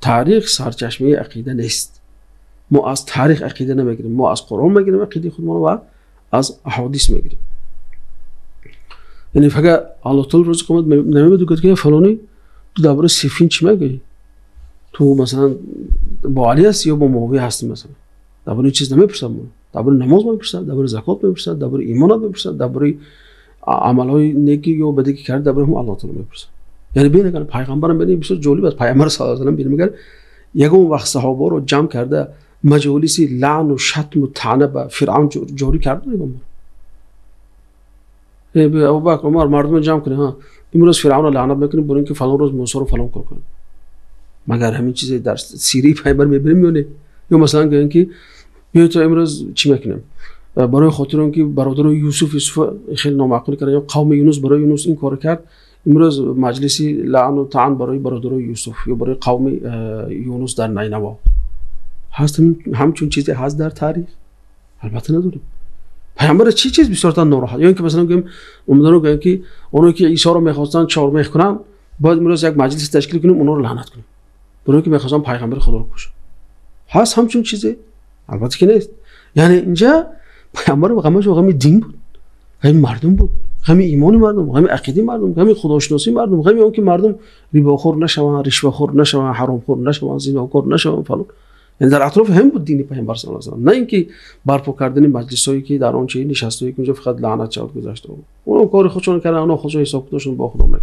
تاریخ سرچشمه عقیده نیست. ما از تاریخ عقیده نمیگیریم، ما از قرآن میگیریم عقیده خودمان و از احادیث میگیریم. یعنی فقط الله تعالی روز قیامت نمیگه که فلانی تو درباره صفین چی میگی؟ تو مثلا با علی هستی یا با معاویه هستی؟ مثلا درباره چیز نمیپرسم، درباره نماز میپرسم، درباره زکات میپرسم، درباره ایمان میپرسم، درباره عملهای نیکی یا بدی که کرد درباره هم الله تعالی میپرسم. یعنی ببین اگر پیغمبرم ببین بسیار جالب است، پیغمبر صلی الله علیه و آله میگه یگون وقت صحابه رو جمع کرده مجالس لعن و شتم و طعنه به فرعون جاری کرده. میگم ابوبکر عمر مردم جمع کنه ها امروز فرعون رو لعنت بکنیم برای اینکه فلان روز موسی رو فلان کنیم. مگر همین چیزی در سیره پیغمبر میبینیم میونه؟ یا مثلا میگن که بیا تو امروز چی میکنیم برای خاطر اینکه برادر یوسف خیلی نامعقول کرد یا قوم یونس برای یونس این کارو کرد، امروز مجلسی لعن و طعن برای برادر یوسف یا برای قوم یونس در نینوا هست. همچون چیزی هست در تاریخ؟ البته نداریم. پیامبر چی چیز بسیار ناراحت، یا اینکه مثلا میگیم امیدوارم میگن که اونایی که عیسی رو میخواستن چهارمخ کنن باید امروز یک مجلس تشکیل کنیم اونا رو لعنت کنیم برای اینکه میخواستن پیغمبر خدا رو کشن. هست همچون چیزی؟ البته که نیست. یعنی اینجا پیامبر غمش غم دین بود، غم مردم بود، غم ایمان مردم، غم عقیده مردم، غم خداشناسی مردم، غم اون که مردم ریباخور نشوند، رشوه‌خور نشوند، حرامخور نشوند، زیناکار نشوند فلان. یعنی در اطراف هم بود دین پیامبر صلی الله علیه و آله، نه اینکه برپا کردن مجلسایی که در آن چه نشستایی که اونجا فقط لعنت شد گذاشته. اون کار خودشون کردن، اونا خودشون حساب کتابشون با خدا میکنن.